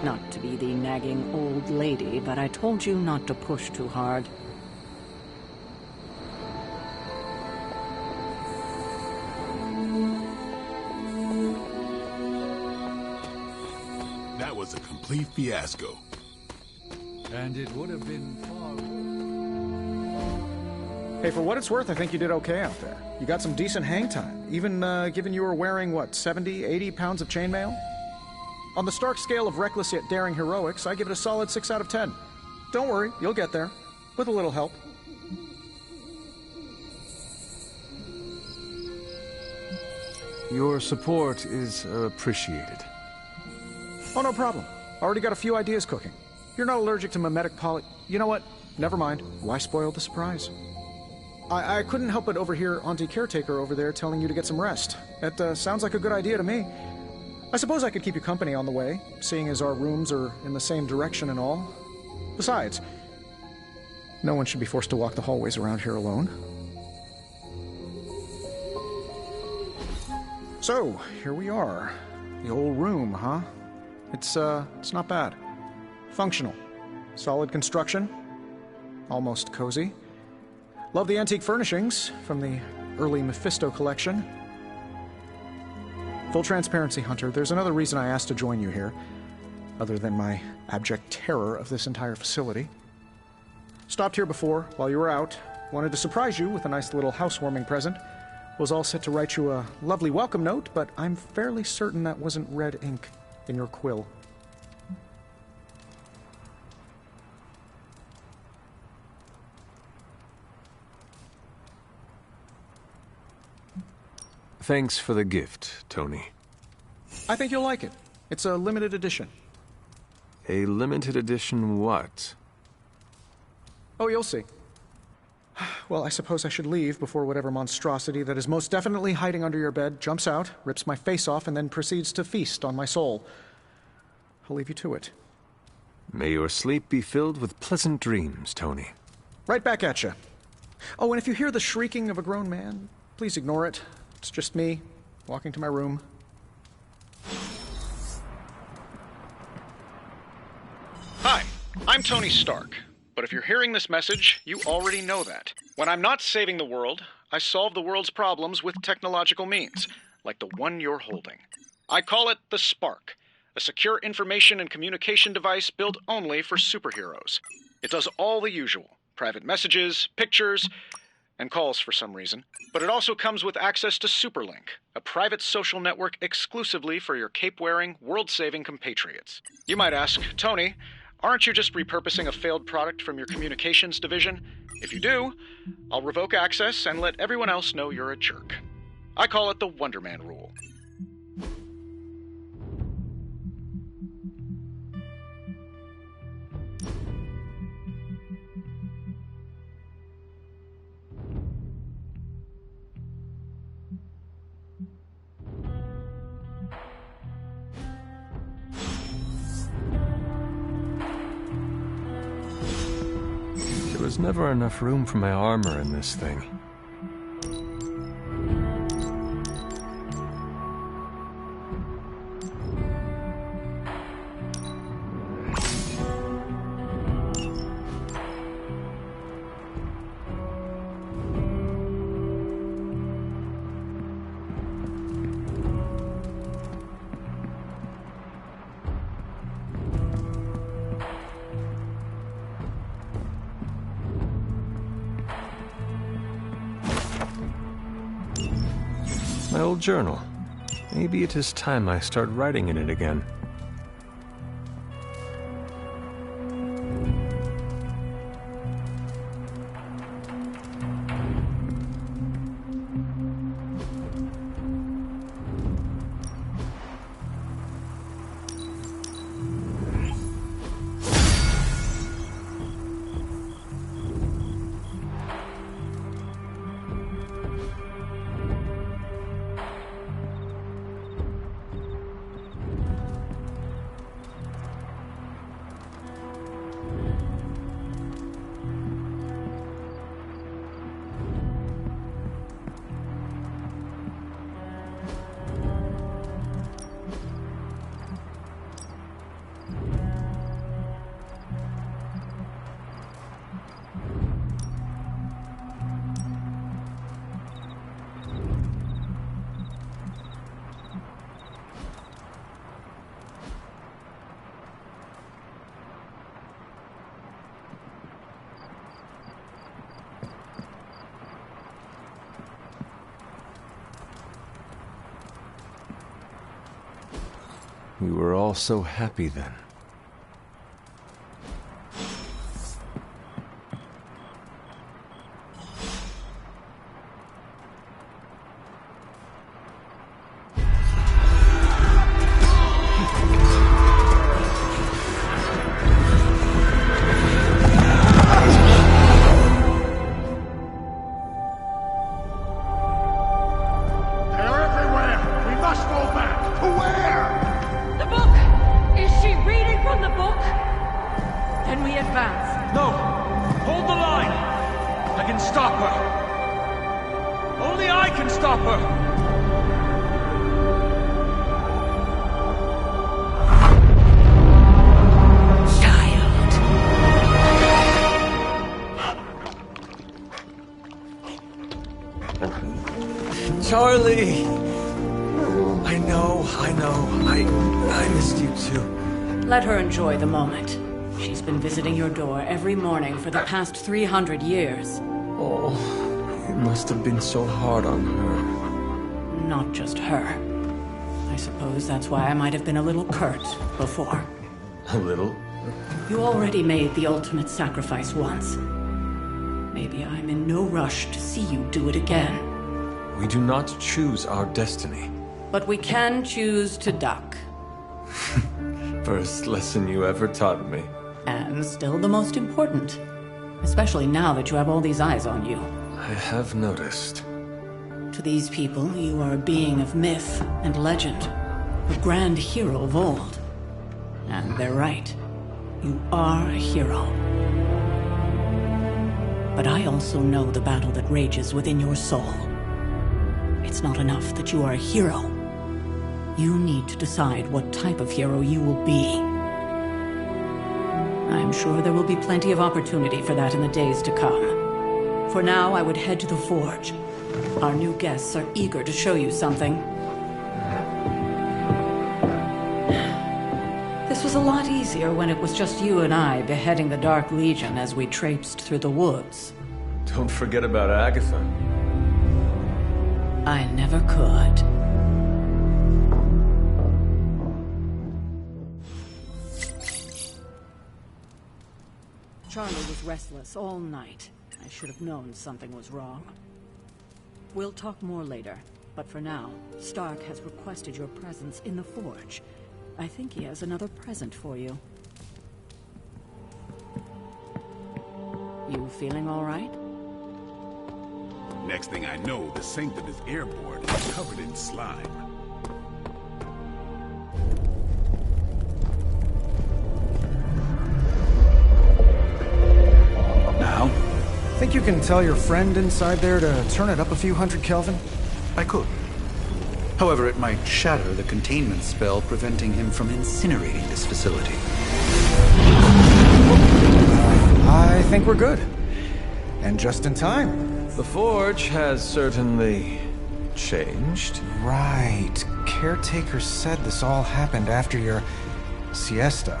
Not to be the nagging old lady, but I told you not to push too hard. That was a complete fiasco. And it would have been far worse. Hey, for what it's worth, I think you did okay out there. You got some decent hang time, even given you were wearing, what, 70, 80 pounds of chainmail? On the Stark scale of reckless yet daring heroics, I give it a solid 6 out of 10. Don't worry, you'll get there. With a little help. Your support is appreciated. Oh, no problem. Already got a few ideas cooking. You're not allergic to mimetic poly... You know what? Never mind. Why spoil the surprise? I couldn't help but overhear Auntie Caretaker over there telling you to get some rest. That sounds like a good idea to me. I suppose I could keep you company on the way, seeing as our rooms are in the same direction and all. Besides, no one should be forced to walk the hallways around here alone. So, here we are. The old room, huh? It's not bad. Functional. Solid construction. Almost cozy. Love the antique furnishings from the early Mephisto collection. Full transparency, Hunter, there's another reason I asked to join you here, other than my abject terror of this entire facility. Stopped here before, while you were out. Wanted to surprise you with a nice little housewarming present. Was all set to write you a lovely welcome note, but I'm fairly certain that wasn't red ink in your quill. Thanks for the gift, Tony. I think you'll like it. It's a limited edition. A limited edition what? Oh, you'll see. Well, I suppose I should leave before whatever monstrosity that is most definitely hiding under your bed jumps out, rips my face off, and then proceeds to feast on my soul. I'll leave you to it. May your sleep be filled with pleasant dreams, Tony. Right back at you. Oh, and if you hear the shrieking of a grown man, please ignore it. It's just me, walking to my room. Hi, I'm Tony Stark. But if you're hearing this message, you already know that. When I'm not saving the world, I solve the world's problems with technological means, like the one you're holding. I call it the Spark, a secure information and communication device built only for superheroes. It does all the usual, private messages, pictures, and calls for some reason. But it also comes with access to Superlink, a private social network exclusively for your cape-wearing, world-saving compatriots. You might ask, Tony, aren't you just repurposing a failed product from your communications division? If you do, I'll revoke access and let everyone else know you're a jerk. I call it the Wonder Man rule. There was never enough room for my armor in this thing. My old journal. Maybe it is time I start writing in it again. We were all so happy then. They're everywhere! We must go back! To where? The book! Is she reading from the book? Then we advance. No! Hold the line! I can stop her! Only I can stop her! Charlie! I know. I missed you too. Let her enjoy the moment. She's been visiting your door every morning for the past 300 years. Oh, it must have been so hard on her. Not just her. I suppose that's why I might have been a little curt before. A little? You already made the ultimate sacrifice once. Maybe I'm in no rush to see you do it again. We do not choose our destiny. But we can choose to duck. First lesson you ever taught me. And still the most important. Especially now that you have all these eyes on you. I have noticed. To these people, you are a being of myth and legend. A grand hero of old. And they're right. You are a hero. But I also know the battle that rages within your soul. It's not enough that you are a hero. You need to decide what type of hero you will be. I'm sure there will be plenty of opportunity for that in the days to come. For now, I would head to the forge. Our new guests are eager to show you something. This was a lot easier when it was just you and I beheading the Dark Legion as we traipsed through the woods. Don't forget about Agatha. I never could. Charlie was restless all night. I should have known something was wrong. We'll talk more later, but for now, Stark has requested your presence in the forge. I think he has another present for you. You feeling all right? Next thing I know, the sanctum is airborne and covered in slime. Now? Think you can tell your friend inside there to turn it up a few hundred Kelvin? I could. However, it might shatter the containment spell preventing him from incinerating this facility. I think we're good. And just in time. The forge has certainly changed. Right. Caretaker said this all happened after your siesta.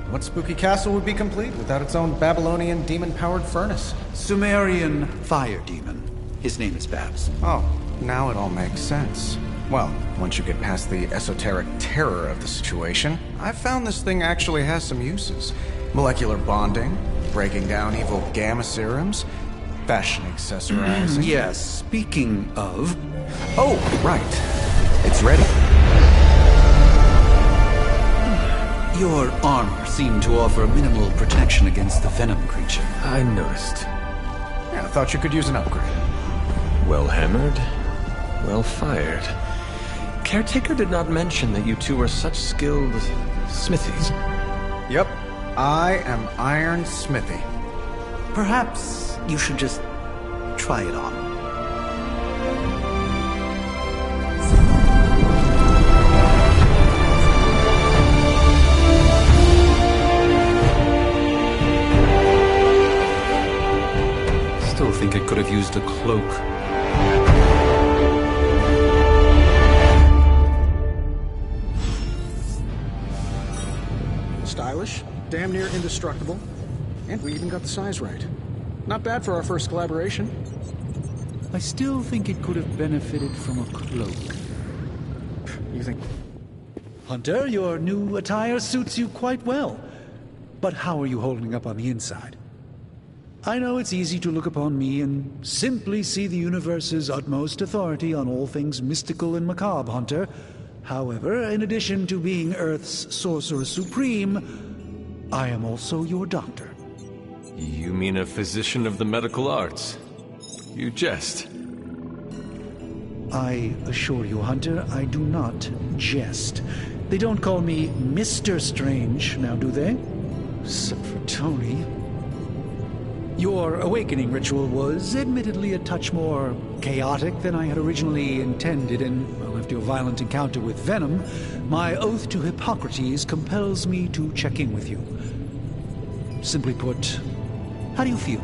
What spooky castle would be complete without its own Babylonian demon-powered furnace? Sumerian fire demon. His name is Babs. Oh, now it all makes sense. Well, once you get past the esoteric terror of the situation, I've found this thing actually has some uses. Molecular bonding, breaking down evil gamma serums, fashion accessorizing. Yes, speaking of... Oh, right. It's ready. Your armor seemed to offer minimal protection against the venom creature. I noticed. Yeah, I thought you could use an upgrade. Well hammered, well fired. Caretaker did not mention that you two were such skilled smithies. Yep, I am Iron Smithy. Perhaps you should just try it on. could have used a cloak. Stylish, damn near indestructible, and we even got the size right. Not bad for our first collaboration. I still think it could have benefited from a cloak. You think... Hunter, your new attire suits you quite well. But how are you holding up on the inside? I know it's easy to look upon me and simply see the universe's utmost authority on all things mystical and macabre, Hunter. However, in addition to being Earth's Sorcerer Supreme, I am also your doctor. You mean a physician of the medical arts? You jest. I assure you, Hunter, I do not jest. They don't call me Mr. Strange, now do they? Except for Tony. Your awakening ritual was admittedly a touch more chaotic than I had originally intended, and well, after a violent encounter with Venom, my oath to Hippocrates compels me to check in with you. Simply put, how do you feel?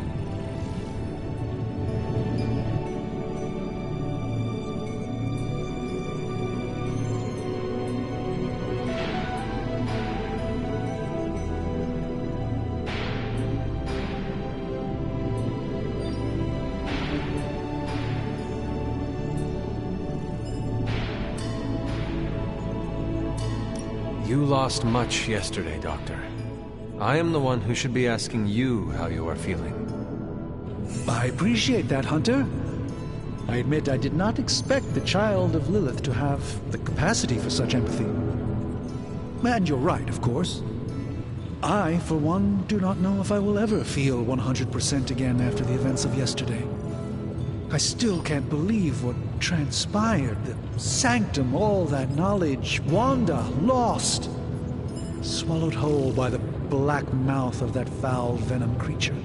You lost much yesterday, Doctor. I am the one who should be asking you how you are feeling. I appreciate that, Hunter. I admit I did not expect the child of Lilith to have the capacity for such empathy. And you're right, of course. I, for one, do not know if I will ever feel 100% again after the events of yesterday. I still can't believe what transpired. The sanctum, all that knowledge, Wanda, lost. Swallowed whole by the black mouth of that foul venom creature.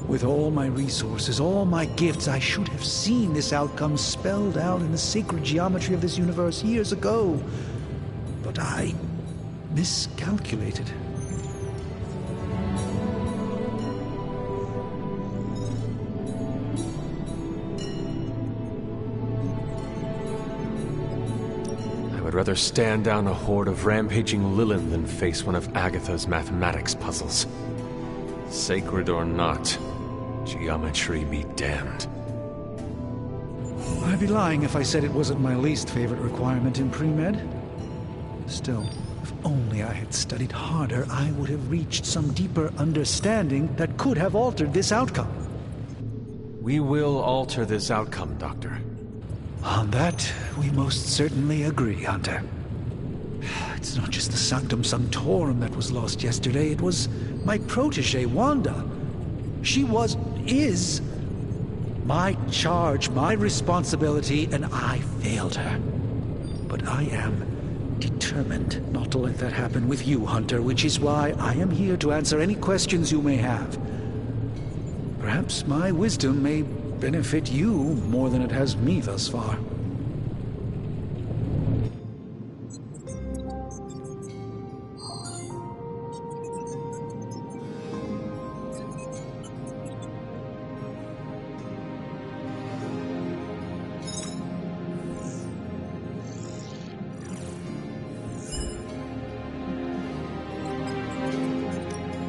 With all my resources, all my gifts, I should have seen this outcome spelled out in the sacred geometry of this universe years ago. But I miscalculated. I'd rather stand down a horde of rampaging Lilith than face one of Agatha's mathematics puzzles. Sacred or not, geometry be damned. I'd be lying if I said it wasn't my least favorite requirement in pre-med. Still, if only I had studied harder, I would have reached some deeper understanding that could have altered this outcome. We will alter this outcome, Doctor. On that, we most certainly agree, Hunter. It's not just the Sanctum Sanctorum that was lost yesterday, it was my protege, Wanda. She is my charge, my responsibility, and I failed her. But I am determined not to let that happen with you, Hunter, which is why I am here to answer any questions you may have. Perhaps my wisdom may benefit you more than it has me thus far.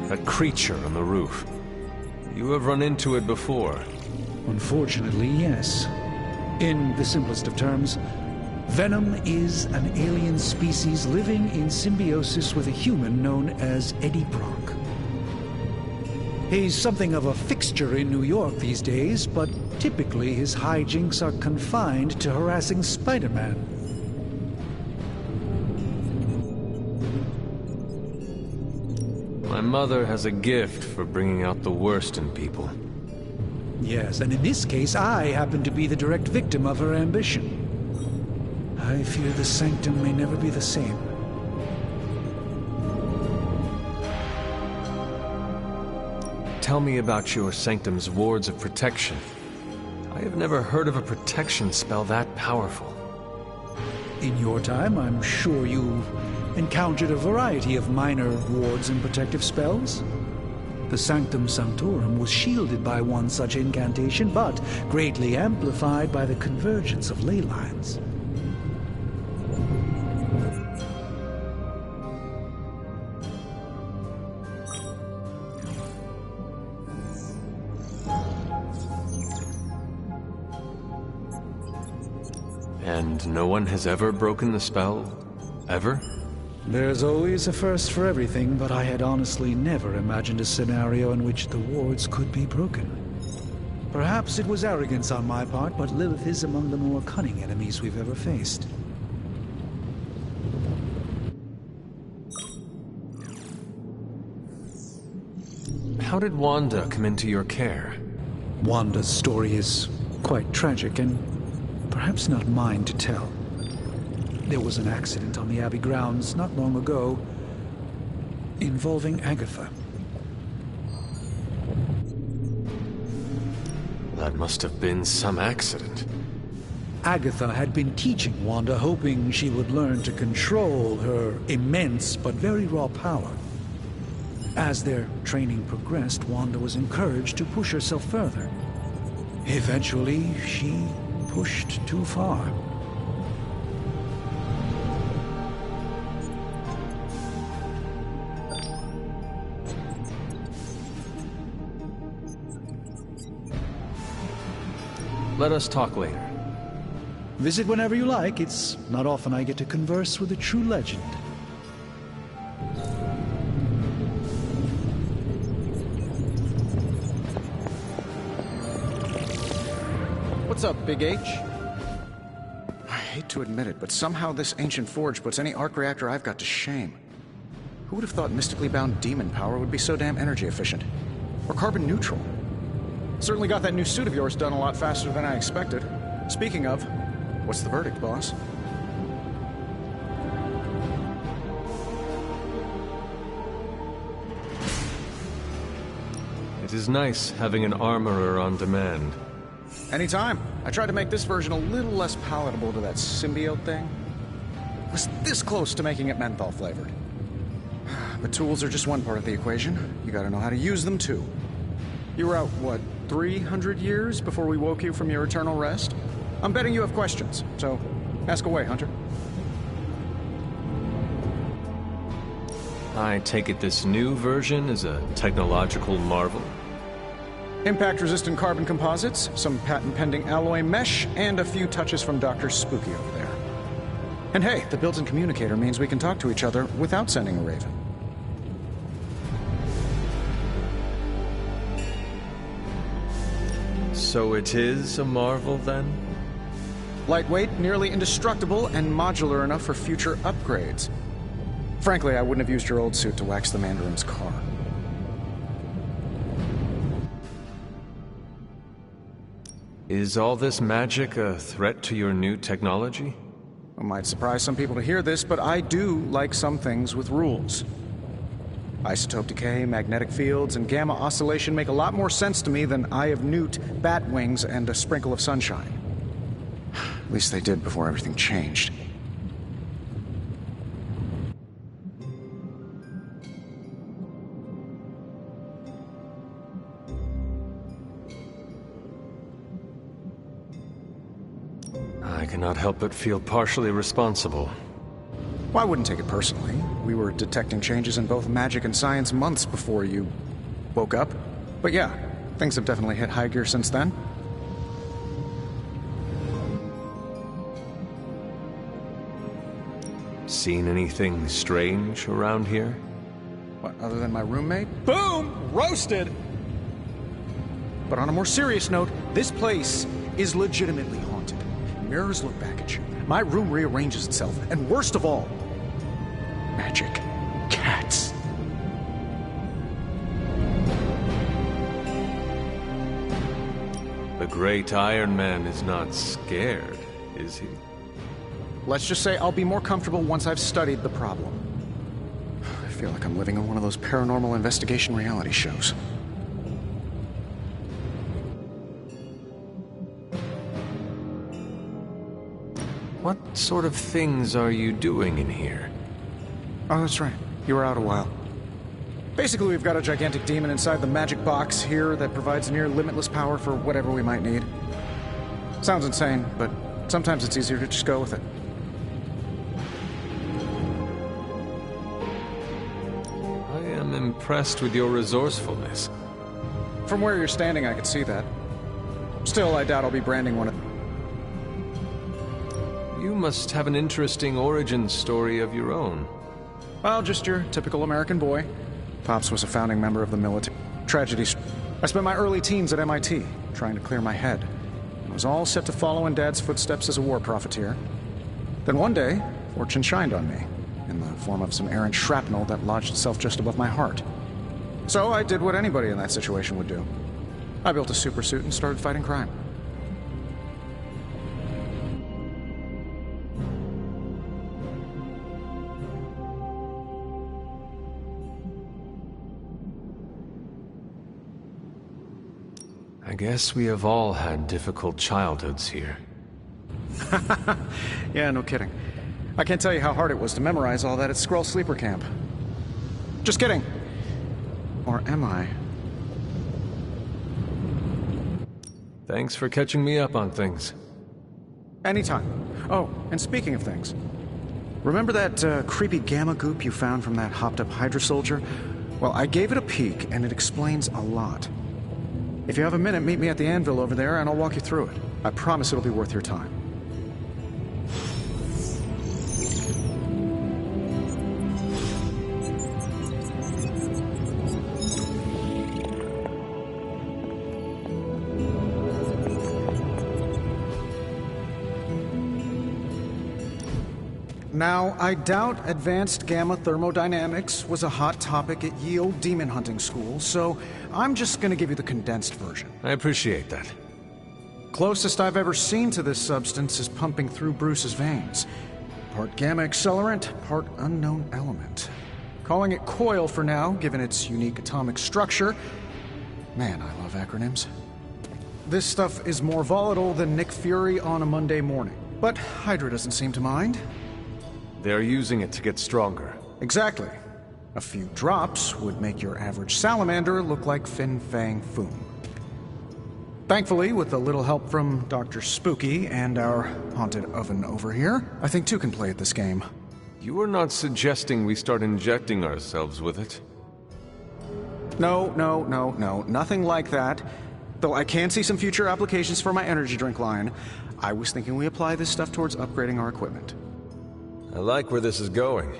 That creature on the roof. You have run into it before. Unfortunately, yes. In the simplest of terms, Venom is an alien species living in symbiosis with a human known as Eddie Brock. He's something of a fixture in New York these days, but typically his hijinks are confined to harassing Spider-Man. My mother has a gift for bringing out the worst in people. Yes, and in this case, I happen to be the direct victim of her ambition. I fear the Sanctum may never be the same. Tell me about your Sanctum's wards of protection. I have never heard of a protection spell that powerful. In your time, I'm sure you encountered a variety of minor wards and protective spells. The Sanctum Sanctorum was shielded by one such incantation, but greatly amplified by the convergence of ley lines. And no one has ever broken the spell? Ever? There's always a first for everything, but I had honestly never imagined a scenario in which the wards could be broken. Perhaps it was arrogance on my part, but Lilith is among the more cunning enemies we've ever faced. How did Wanda come into your care? Wanda's story is quite tragic and perhaps not mine to tell. There was an accident on the Abbey grounds not long ago involving Agatha. That must have been some accident. Agatha had been teaching Wanda, hoping she would learn to control her immense but very raw power. As their training progressed, Wanda was encouraged to push herself further. Eventually, she pushed too far. Let us talk later. Visit whenever you like. It's not often I get to converse with a true legend. What's up, Big H? I hate to admit it, but somehow this ancient forge puts any arc reactor I've got to shame. Who would have thought mystically bound demon power would be so damn energy efficient? Or carbon neutral? Certainly got that new suit of yours done a lot faster than I expected. Speaking of, what's the verdict, boss? It is nice having an armorer on demand. Anytime. I tried to make this version a little less palatable to that symbiote thing. Was this close to making it menthol flavored. But tools are just one part of the equation. You gotta know how to use them too. You were out, what, 300 years before we woke you from your eternal rest? I'm betting you have questions, so ask away, Hunter. I take it this new version is a technological marvel? Impact-resistant carbon composites, some patent-pending alloy mesh, and a few touches from Dr. Spooky over there. And hey, the built-in communicator means we can talk to each other without sending a raven. So it is a marvel, then? Lightweight, nearly indestructible, and modular enough for future upgrades. Frankly, I wouldn't have used your old suit to wax the Mandarin's car. Is all this magic a threat to your new technology? It might surprise some people to hear this, but I do like some things with rules. Isotope decay, magnetic fields, and gamma oscillation make a lot more sense to me than Eye of Newt, bat wings, and a sprinkle of sunshine. At least they did before everything changed. I cannot help but feel partially responsible. Well, I wouldn't take it personally. We were detecting changes in both magic and science months before you woke up. But yeah, things have definitely hit high gear since then. Seen anything strange around here? What, other than my roommate? Boom! Roasted! But on a more serious note, this place is legitimately haunted. Mirrors look back at you. My room rearranges itself. And worst of all, magic cats. The great Iron Man is not scared, is he? Let's just say I'll be more comfortable once I've studied the problem. I feel like I'm living in one of those paranormal investigation reality shows. What sort of things are you doing in here? Oh, that's right. You were out a while. Basically, we've got a gigantic demon inside the magic box here that provides near limitless power for whatever we might need. Sounds insane, but sometimes it's easier to just go with it. I am impressed with your resourcefulness. From where you're standing, I could see that. Still, I doubt I'll be branding one of... You must have an interesting origin story of your own. Well, just your typical American boy. Pops was a founding member of the military. Tragedy. I spent my early teens at MIT, trying to clear my head. I was all set to follow in Dad's footsteps as a war profiteer. Then one day, fortune shined on me, in the form of some errant shrapnel that lodged itself just above my heart. So I did what anybody in that situation would do. I built a supersuit and started fighting crime. I guess we have all had difficult childhoods here. Yeah, no kidding. I can't tell you how hard it was to memorize all that at Skrull Sleeper Camp. Just kidding. Or am I? Thanks for catching me up on things. Anytime. Oh, and speaking of things, remember that creepy gamma goop you found from that hopped-up Hydra soldier? Well, I gave it a peek, and it explains a lot. If you have a minute, meet me at the anvil over there, and I'll walk you through it. I promise it'll be worth your time. Now, I doubt advanced gamma thermodynamics was a hot topic at ye old demon hunting school, so I'm just gonna give you the condensed version. I appreciate that. Closest I've ever seen to this substance is pumping through Bruce's veins. Part gamma accelerant, part unknown element. Calling it coil for now, given its unique atomic structure. Man, I love acronyms. This stuff is more volatile than Nick Fury on a Monday morning. But Hydra doesn't seem to mind. They're using it to get stronger. Exactly. A few drops would make your average salamander look like Fin Fang Foom. Thankfully, with a little help from Dr. Spooky and our haunted oven over here, I think two can play at this game. You are not suggesting we start injecting ourselves with it? No, nothing like that. Though I can see some future applications for my energy drink line. I was thinking we apply this stuff towards upgrading our equipment. I like where this is going.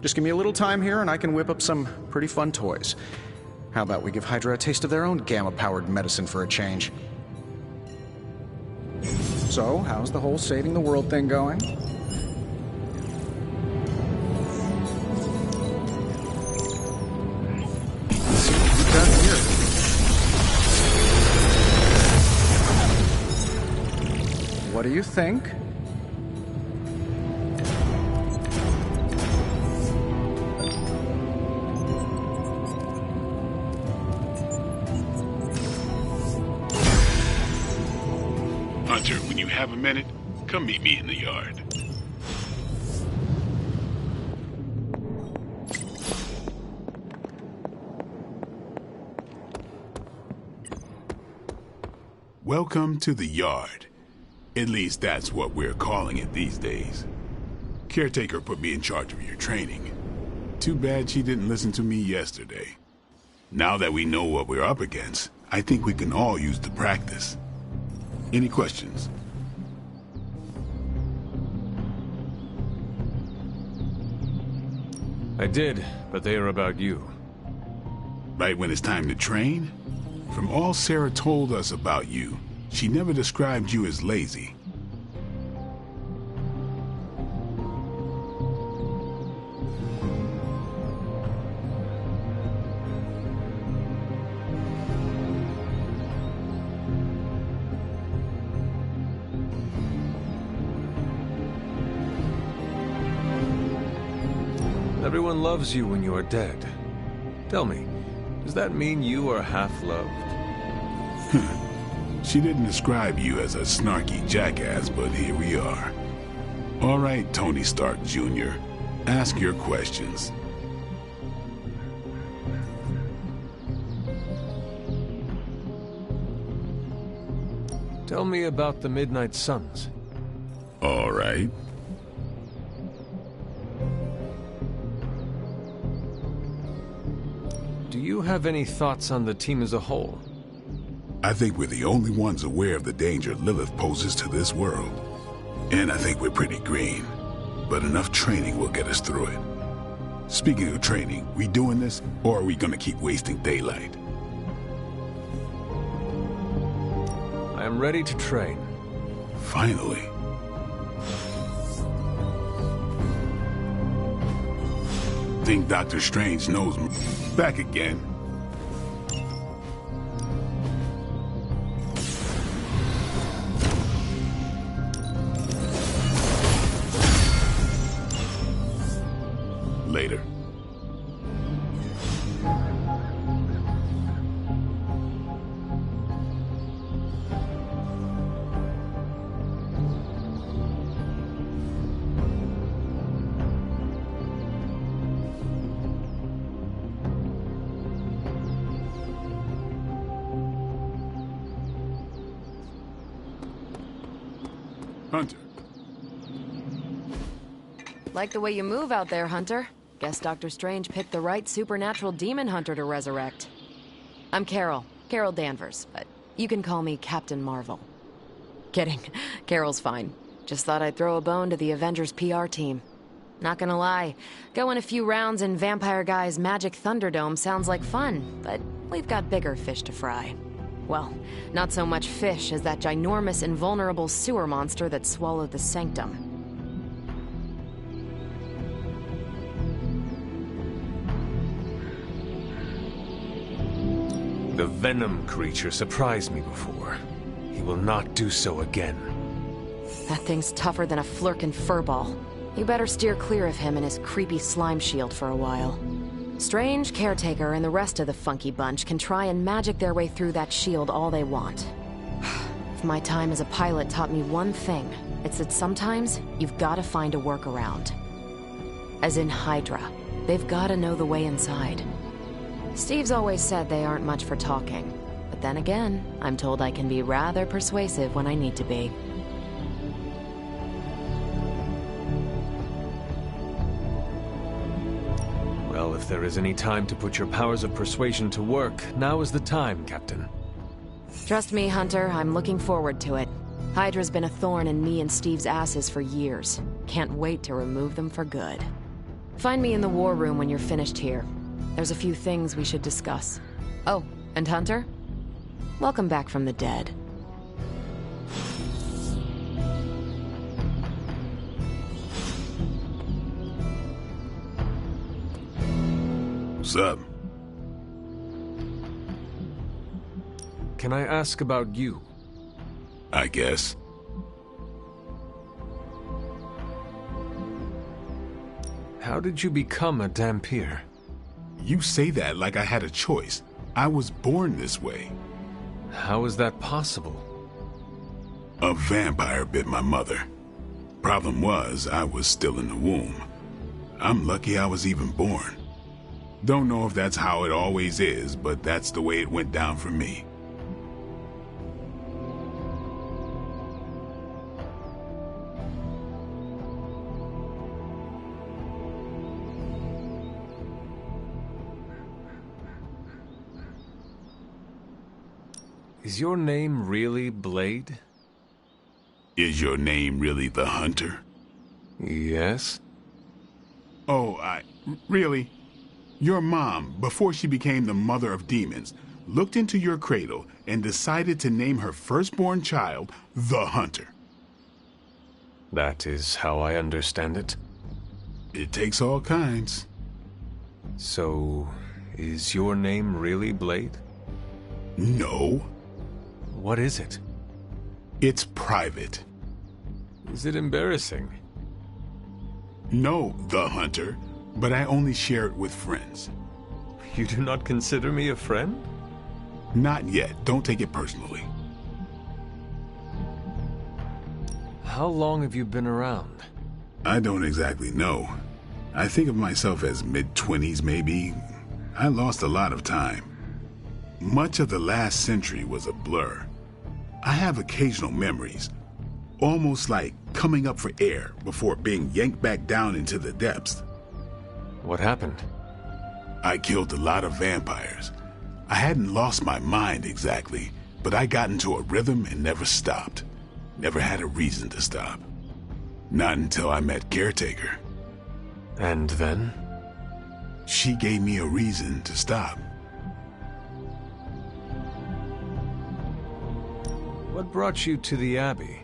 Just give me a little time here and I can whip up some pretty fun toys. How about we give Hydra a taste of their own gamma-powered medicine for a change? So, how's the whole saving the world thing going? Let's see what we've got here. What do you think? Hunter, when you have a minute, come meet me in the yard. Welcome to the yard. At least that's what we're calling it these days. Caretaker put me in charge of your training. Too bad she didn't listen to me yesterday. Now that we know what we're up against, I think we can all use the practice. Any questions? I did, but they are about you. Right when it's time to train? From all Sarah told us about you, she never described you as lazy. Everyone loves you when you are dead. Tell me, does that mean you are half-loved? She didn't describe you as a snarky jackass, but here we are. All right, Tony Stark Jr., ask your questions. Tell me about the Midnight Suns. All right. Do you have any thoughts on the team as a whole? I think we're the only ones aware of the danger Lilith poses to this world. And I think we're pretty green. But enough training will get us through it. Speaking of training, we doing this, or are we gonna keep wasting daylight? I am ready to train. Finally. Think Dr. Strange knows me. Back again. Later. Hunter. Like the way you move out there, Hunter. Guess Dr. Strange picked the right supernatural demon hunter to resurrect. I'm Carol Danvers, but you can call me Captain Marvel. Kidding, Carol's fine. Just thought I'd throw a bone to the Avengers PR team. Not gonna lie, going a few rounds in Vampire Guy's Magic Thunderdome sounds like fun, but we've got bigger fish to fry. Well, not so much fish as that ginormous invulnerable sewer monster that swallowed the Sanctum. The Venom creature surprised me before. He will not do so again. That thing's tougher than a Flurkin furball. You better steer clear of him and his creepy slime shield for a while. Strange, Caretaker, and the rest of the funky bunch can try and magic their way through that shield all they want. If my time as a pilot taught me one thing, it's that sometimes you've got to find a workaround. As in Hydra, they've got to know the way inside. Steve's always said they aren't much for talking, but then again, I'm told I can be rather persuasive when I need to be. Well, if there is any time to put your powers of persuasion to work, now is the time, Captain. Trust me, Hunter, I'm looking forward to it. Hydra's been a thorn in me and Steve's asses for years. Can't wait to remove them for good. Find me in the war room when you're finished here. There's a few things we should discuss. Oh, and Hunter? Welcome back from the dead. What's up? Can I ask about you? I guess. How did you become a Dhampir? You say that like I had a choice. I was born this way. How is that possible? A vampire bit my mother. Problem was, I was still in the womb. I'm lucky I was even born. Don't know if that's how it always is, but that's the way it went down for me. Is your name really Blade? Is your name really the Hunter? Yes. Oh, really? Your mom, before she became the mother of demons, looked into your cradle and decided to name her firstborn child the Hunter. That is how I understand it. It takes all kinds. So, is your name really Blade? No. What is it? It's private. Is it embarrassing? No, the Hunter, but I only share it with friends. You do not consider me a friend? Not yet. Don't take it personally. How long have you been around? I don't exactly know. I think of myself as mid-20s, maybe. I lost a lot of time. Much of the last century was a blur. I have occasional memories, almost like coming up for air before being yanked back down into the depths. What happened? I killed a lot of vampires. I hadn't lost my mind exactly, but I got into a rhythm and never stopped. Never had a reason to stop. Not until I met Caretaker. And then? She gave me a reason to stop. What brought you to the Abbey?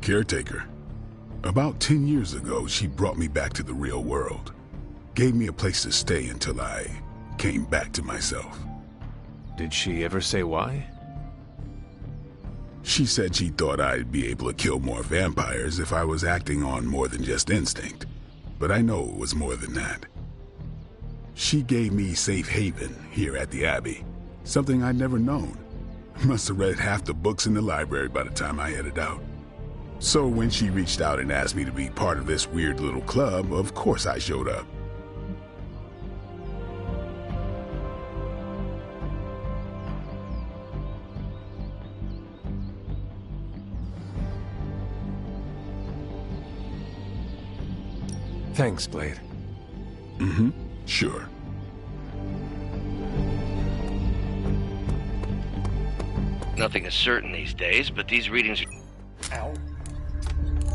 Caretaker. About 10 years ago, she brought me back to the real world. Gave me a place to stay until I came back to myself. Did she ever say why? She said she thought I'd be able to kill more vampires if I was acting on more than just instinct. But I know it was more than that. She gave me safe haven here at the Abbey. Something I'd never known. Must have read half the books in the library by the time I headed out. So when she reached out and asked me to be part of this weird little club, of course I showed up. Thanks, Blade. Mm-hmm. Sure. Nothing is certain these days, but these readings are... Ow.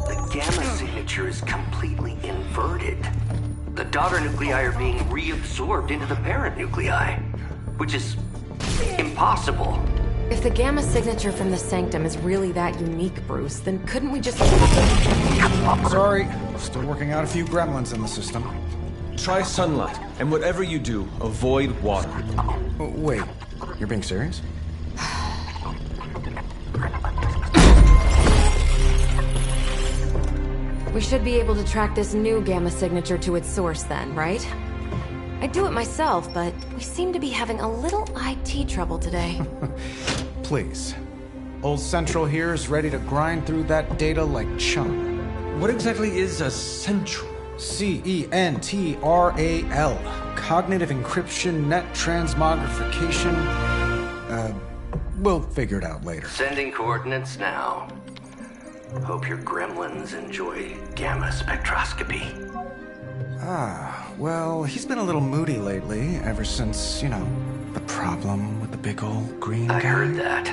The gamma signature is completely inverted. The daughter nuclei are being reabsorbed into the parent nuclei, which is impossible. If the gamma signature from the Sanctum is really that unique, Bruce, then couldn't we just... Sorry, still working out a few gremlins in the system. Try sunlight, and whatever you do, avoid water. Wait, you're being serious? We should be able to track this new gamma signature to its source then, right? I'd do it myself, but we seem to be having a little IT trouble today. Please. Old Central here is ready to grind through that data like chum. What exactly is a central? CENTRAL. Cognitive encryption, net transmogrification. We'll figure it out later. Sending coordinates now. Hope your gremlins enjoy gamma spectroscopy. Well, he's been a little moody lately, ever since, the problem with the big old green guy. I heard that.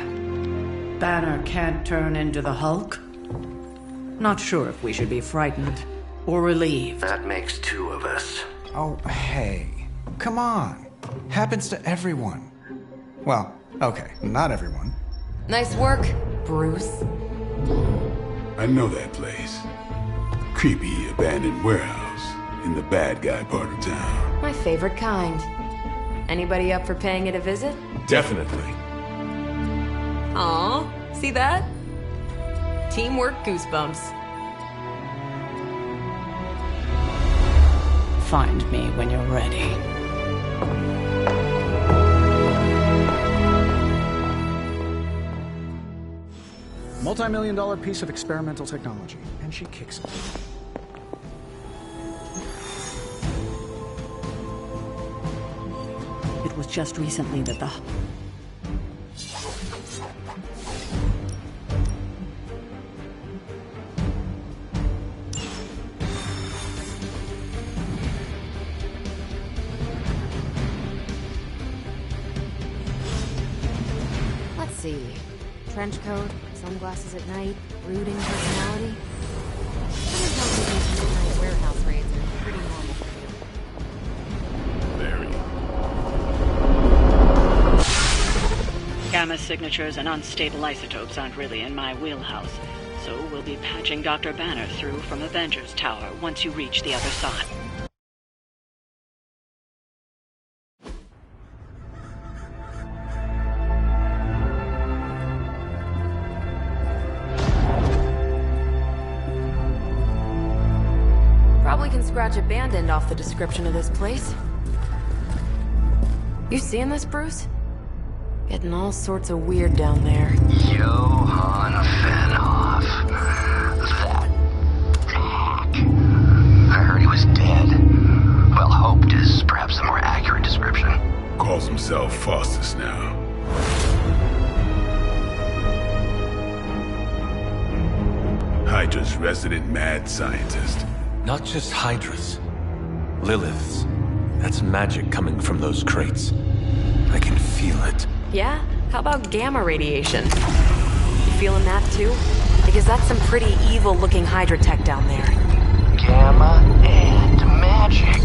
Banner can't turn into the Hulk? Not sure if we should be frightened or relieved. That makes two of us. Oh, hey. Come on. Happens to everyone. Well, okay, not everyone. Nice work, Bruce. I know that place. Creepy abandoned warehouse in the bad guy part of town. My favorite kind. Anybody up for paying it a visit? Definitely. Aw, see that? Teamwork goosebumps. Find me when you're ready. Multi-million-dollar piece of experimental technology, and she kicks it. It was just recently that the... Let's see. Trench coat, sunglasses at night, brooding personality. Someone tells me these midnight warehouse raids are pretty normal for Very. Gamma signatures and unstable isotopes aren't really in my wheelhouse, so we'll be patching Dr. Banner through from Avengers Tower once you reach the other side. Probably can scratch a band end off the description of this place. You seeing this, Bruce? Getting all sorts of weird down there. Johann Fenhoff. That hack. I heard he was dead. Well, hoped is perhaps a more accurate description. Calls himself Faustus now. Hydra's resident mad scientist. Not just Hydra's. Lilith's. That's magic coming from those crates. I can feel it. Yeah? How about gamma radiation? You feeling that too? Because that's some pretty evil-looking Hydra tech down there. Gamma and magic.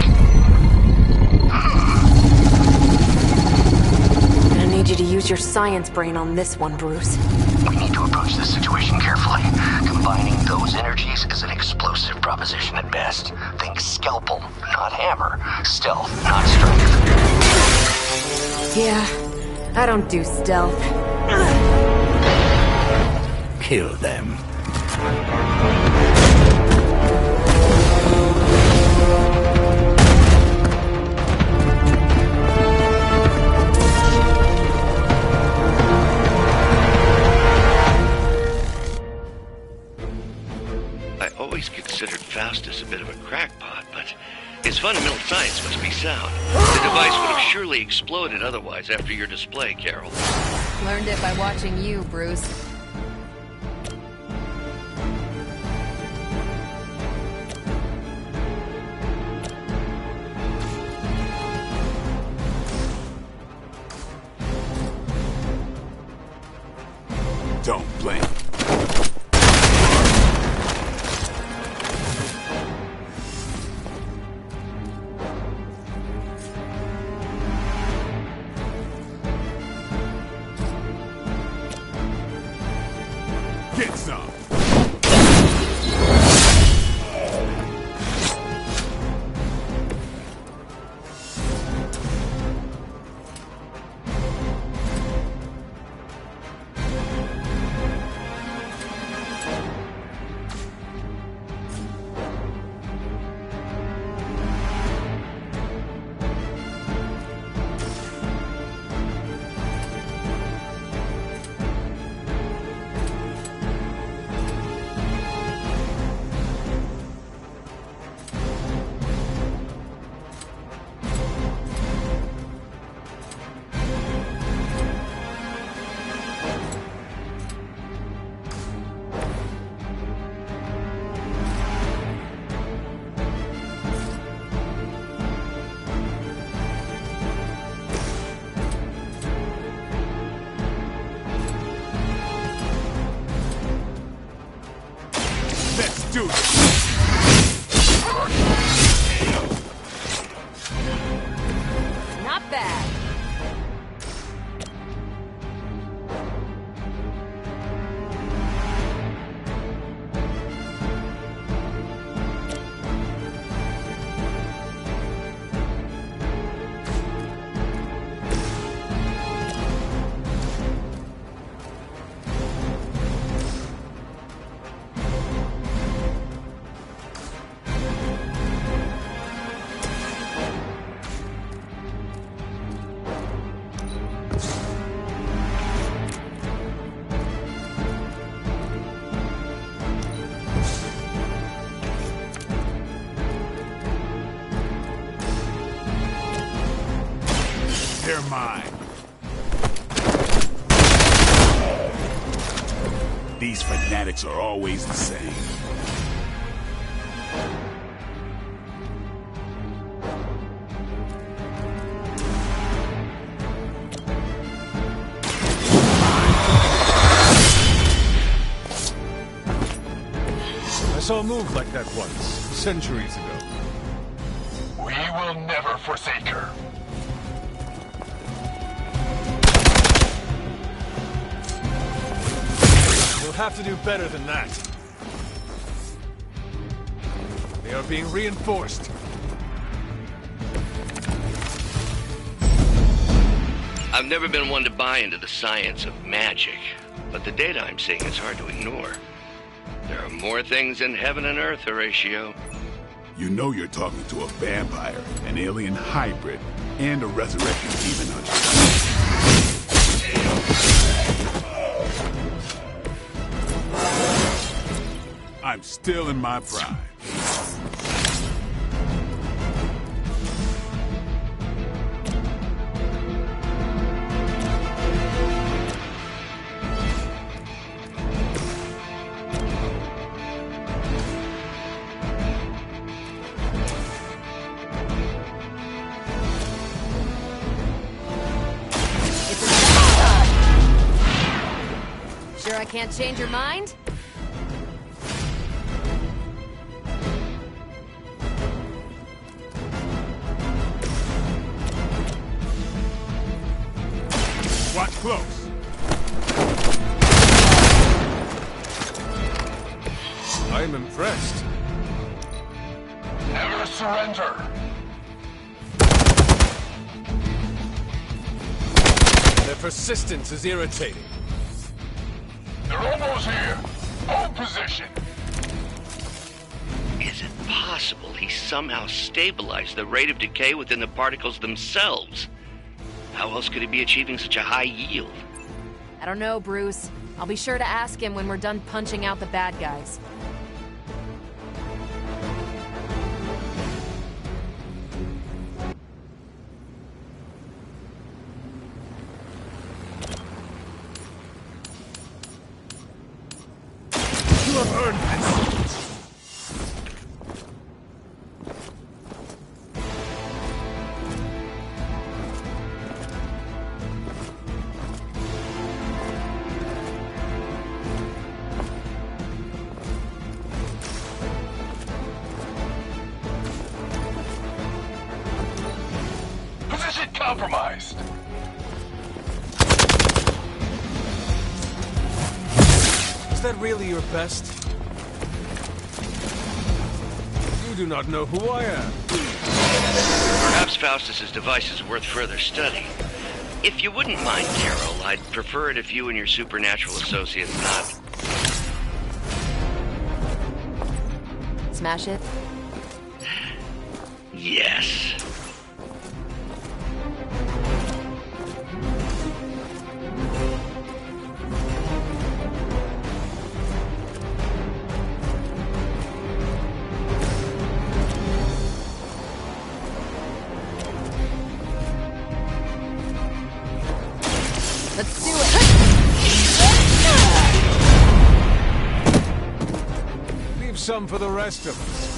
Gonna need you to use your science brain on this one, Bruce. We need to approach this situation carefully. Combining those energies is an explosive proposition at best. Think scalpel, not hammer. Stealth, not strength. Yeah, I don't do stealth. Kill them. I always considered Faustus a bit of a crackpot, but his fundamental science must be sound. The device would have surely exploded otherwise after your display, Carol. Learned it by watching you, Bruce. Don't blame. Get some. Let's do it. Not bad. They're mine. These fanatics are always the same. I saw a move like that once, centuries ago. We will never forsake her. We'll have to do better than that. They are being reinforced. I've never been one to buy into the science of magic, but the data I'm seeing is hard to ignore. There are more things in heaven and earth, Horatio. You know you're talking to a vampire, an alien hybrid, and a resurrected demon hunter. I'm still in my prime. I can't change your mind? Watch close. I'm impressed. Never surrender. Their persistence is irritating. They're almost here. Hold position. Is it possible he somehow stabilized the rate of decay within the particles themselves? How else could he be achieving such a high yield? I don't know, Bruce. I'll be sure to ask him when we're done punching out the bad guys. You have earned this. Position compromised. Is that really your best? You do not know who I am. Perhaps Faustus's device is worth further study. If you wouldn't mind, Carol, I'd prefer it if you and your supernatural associates not... Smash it? Yes. Let's do it! Leave some for the rest of us.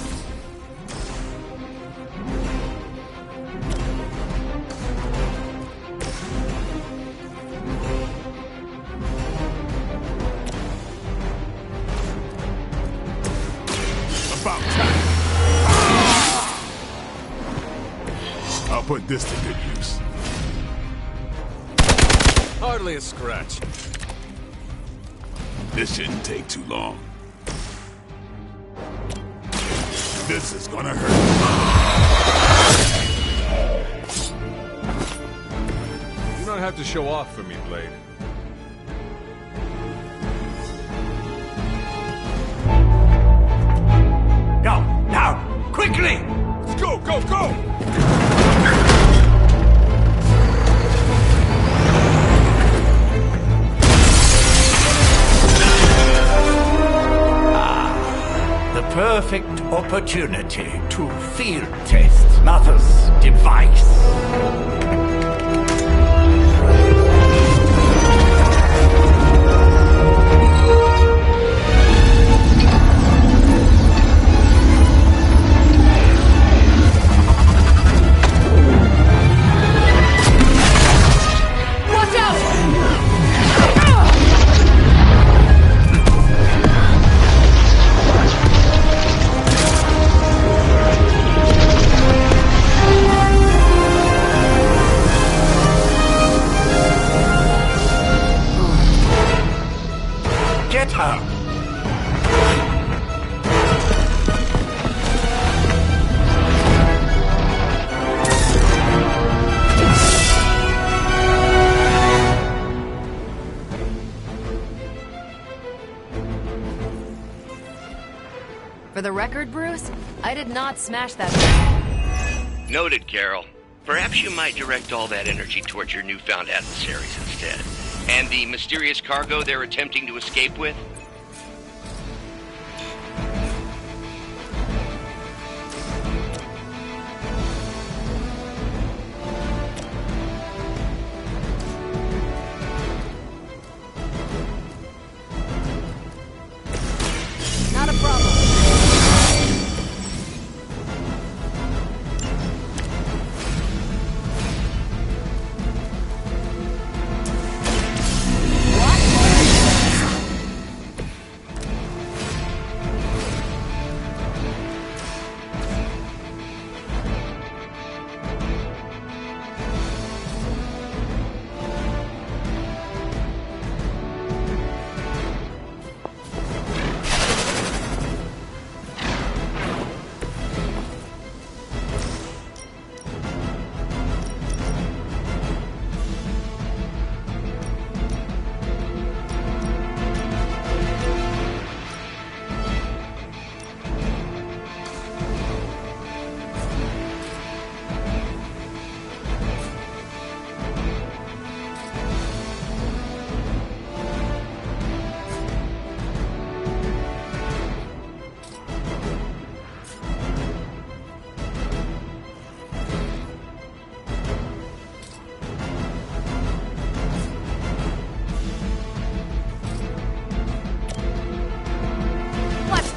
About time. I'll put this to good use. Hardly a scratch. This shouldn't take too long. This is gonna hurt. You don't have to show off for me, Blade. Go! Now! Quickly! Let's go, go, go! The perfect opportunity to field test Mother's device. Watch out! Get her! For the record, Bruce, I did not smash that thing. Noted, Carol. Perhaps you might direct all that energy towards your newfound adversaries instead. And the mysterious cargo they're attempting to escape with? Not a problem.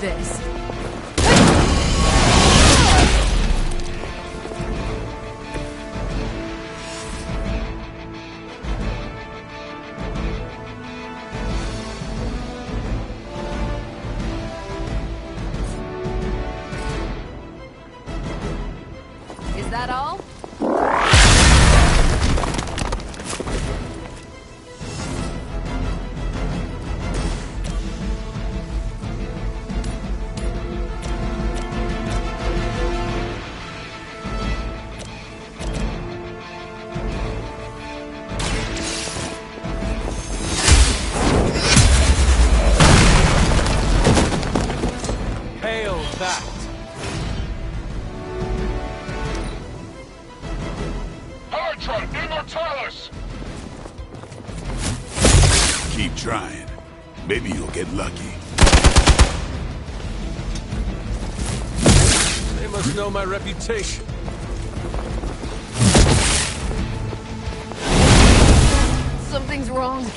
this. Is that all? Hail that! Hydra Immortalis! Keep trying. Maybe you'll get lucky. They must know my reputation. Something's wrong.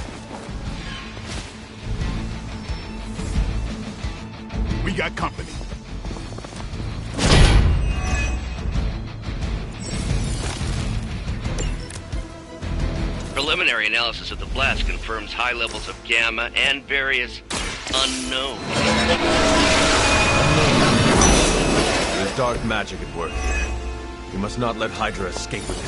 We got company. Preliminary analysis of the blast confirms high levels of gamma and various unknowns. There is dark magic at work here. We must not let Hydra escape with it.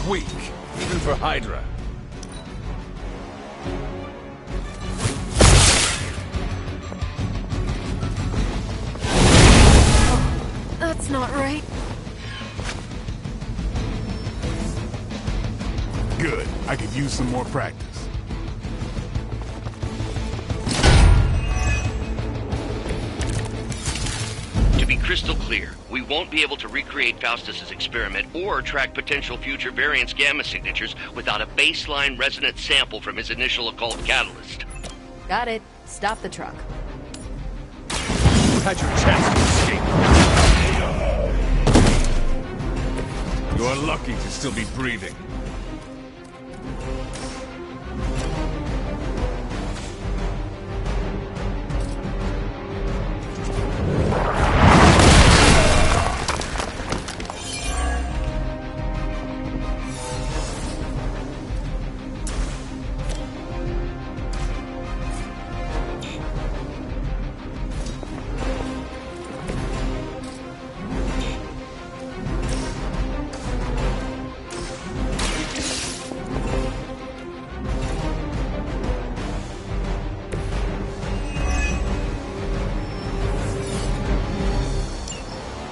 Weak, even for Hydra. That's not right. Good. I could use some more practice. To be crystal clear, we won't be able to recreate Faustus's experiment or track potential future variants' gamma signatures without a baseline resonant sample from his initial occult catalyst. Got it. Stop the truck. You had your chance to escape. You're lucky to still be breathing.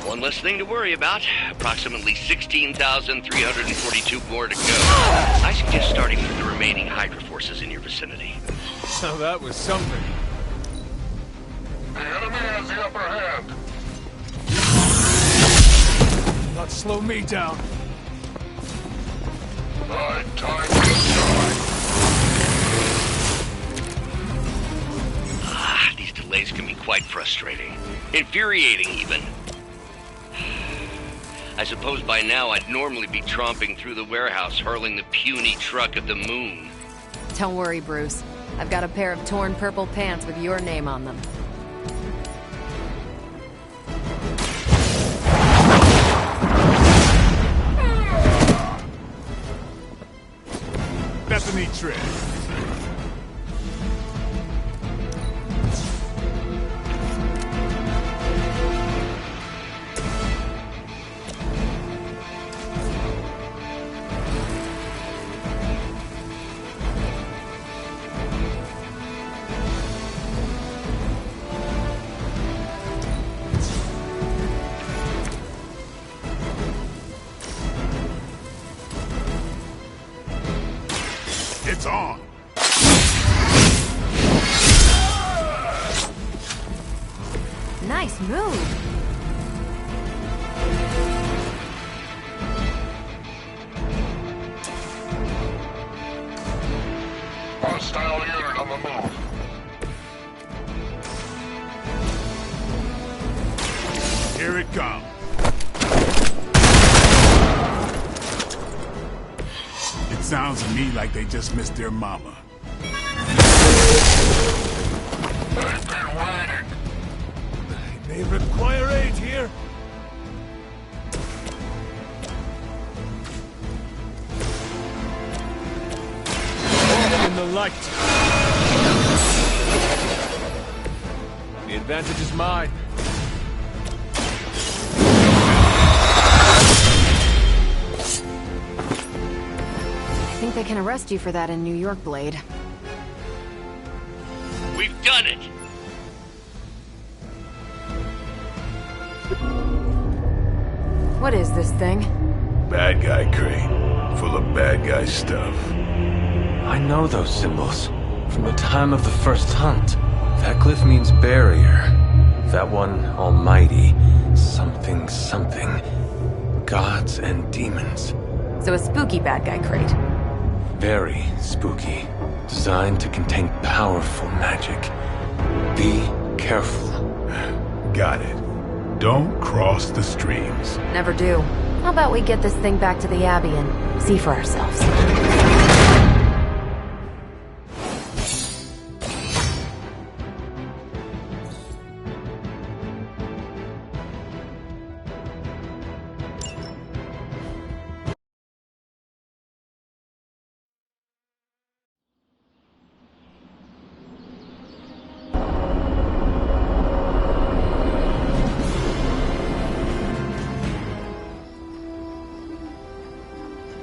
One less thing to worry about. Approximately 16,342 more to go. I suggest starting with the remaining Hydra forces in your vicinity. So that was something. The enemy has the upper hand. Not slow me down. Time to die. These delays can be quite frustrating. Infuriating, even. I suppose by now I'd normally be tromping through the warehouse, hurling the puny truck at the moon. Don't worry, Bruce. I've got a pair of torn purple pants with your name on them. Disney trick. It's on. Nice move. Hostile unit on the move. Here it comes. It sounds to me like they just missed their mama. They've been waiting. They require aid here. Walk in the light. The advantage is mine. I think they can arrest you for that in New York, Blade. We've done it! What is this thing? Bad guy crate, full of bad guy stuff. I know those symbols from the time of the first hunt. That glyph means barrier. That one, almighty. Something, something. Gods and demons. So a spooky bad guy crate. Very spooky. Designed to contain powerful magic. Be careful. Got it. Don't cross the streams. Never do. How about we get this thing back to the Abbey and see for ourselves?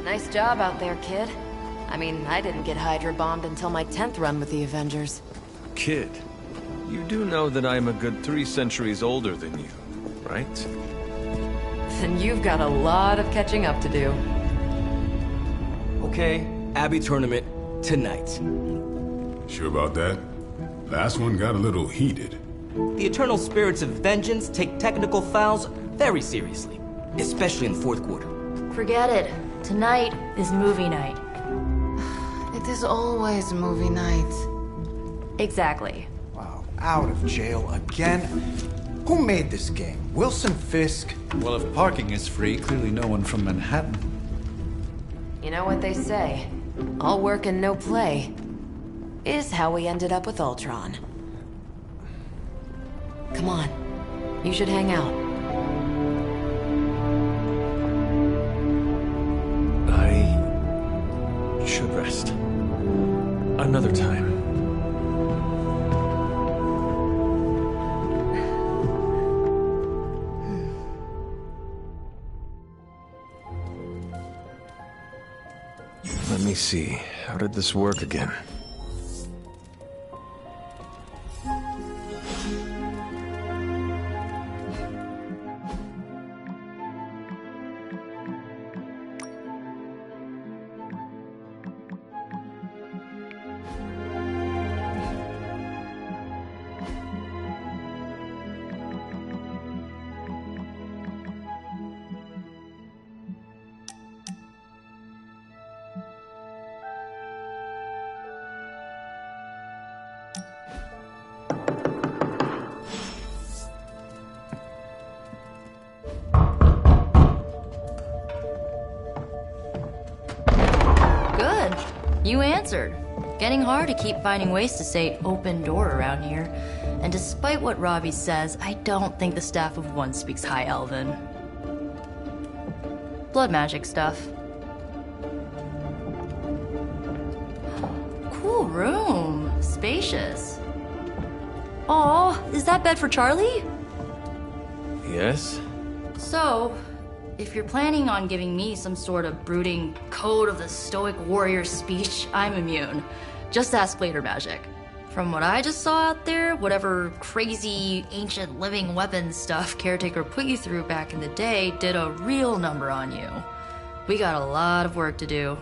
Nice job out there, kid. I mean, I didn't get Hydra bombed until my 10th run with the Avengers. Kid, you do know that I am a good 3 centuries older than you, right? Then you've got a lot of catching up to do. Okay, Abbey tournament tonight. Sure about that? Last one got a little heated. The eternal spirits of vengeance take technical fouls very seriously, especially in the fourth quarter. Forget it. Tonight is movie night. It is always movie night. Exactly. Wow, out of jail again? Who made this game? Wilson Fisk? Well, if parking is free, clearly no one from Manhattan. You know what they say? All work and no play is how we ended up with Ultron. Come on. You should hang out. I should rest. Another time. Let me see. How did this work again? You answered. Getting hard to keep finding ways to say open door around here. And despite what Robbie says, I don't think the staff of one speaks High Elven. Blood magic stuff. cool room. Spacious. Aw, is that bed for Charlie? Yes? So, if you're planning on giving me some sort of brooding code of the stoic warrior speech, I'm immune. Just ask later, Magic. From what I just saw out there, whatever crazy ancient living weapons stuff Caretaker put you through back in the day did a real number on you. We got a lot of work to do.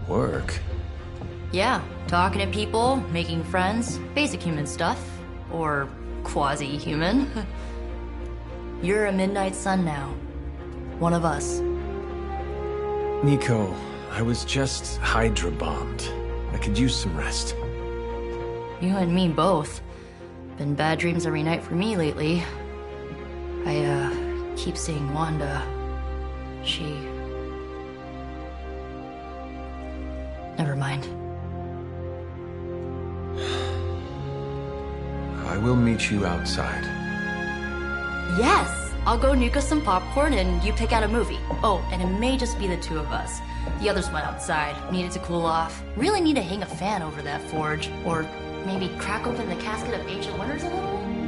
Work? Yeah, talking to people, making friends, basic human stuff. Or quasi-human. You're a Midnight Sun now. One of us. Nico, I was just Hydra bombed. I could use some rest. You and me both. Been bad dreams every night for me lately. I, keep seeing Wanda. She... Never mind. I will meet you outside. Yes! I'll go nuke us some popcorn and you pick out a movie. Oh, and it may just be the two of us. The others went outside, needed to cool off. Really need to hang a fan over that forge. Or maybe crack open the casket of ancient wonders a little?